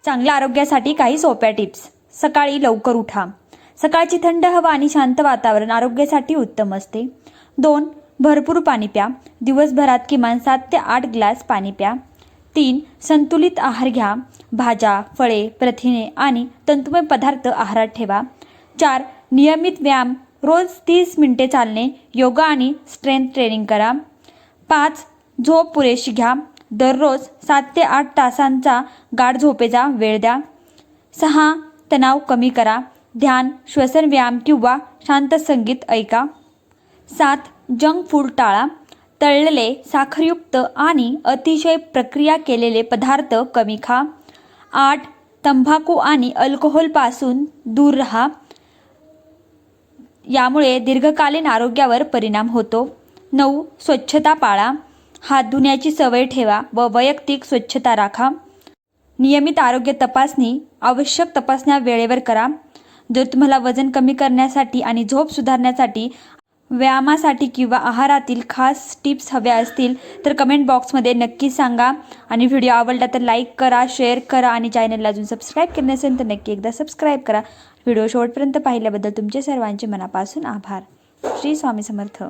चांगल्या आरोग्यासाठी काही सोप्या टिप्स. सकाळी लवकर उठा. सकाळची थंड हवा आणि शांत वातावरण आरोग्यासाठी उत्तम असते. 2. भरपूर पाणी प्या. दिवसभरात किमान 7 ते 8 ग्लास पाणी प्या. 3. संतुलित आहार घ्या. भाज्या, फळे, प्रथिने आणि तंतुमय पदार्थ आहारात ठेवा. 4. नियमित व्यायाम. रोज 30 मिनिटे चालणे, योगा आणि स्ट्रेंथ ट्रेनिंग करा. 5. झोप पुरेशी घ्या. दररोज 7 ते 8 तासांचा गाढ झोपेचा वेळ द्या. 6. तणाव कमी करा. ध्यान, श्वसन व्यायाम किंवा शांत संगीत ऐका. 7. जंक फूड टाळा. तळलेले, साखरयुक्त आणि अतिशय प्रक्रिया केलेले पदार्थ कमी खा. 8. तंबाखू आणि अल्कोहोलपासून दूर राहा. यामुळे दीर्घकालीन आरोग्यावर परिणाम होतो. 9. स्वच्छता पाळा. हात धुण्याची सवय ठेवा व वैयक्तिक स्वच्छता राखा. नियमित आरोग्य तपासणी. आवश्यक तपासण्या वेळेवर करा. जर तुम्हाला वजन कमी करण्यासाठी आणि झोप सुधारण्यासाठी, व्यायामासाठी किंवा आहारातील खास टिप्स हव्या असतील तर कमेंट बॉक्समध्ये नक्की सांगा. आणि व्हिडिओ आवडला तर लाईक करा, शेअर करा आणि चॅनलला अजून सबस्क्राईब केले नसेल तर नक्की एकदा सबस्क्राईब करा. व्हिडिओ शेवटपर्यंत पाहिल्याबद्दल तुमचे सर्वांचे मनापासून आभार. श्री स्वामी समर्थ.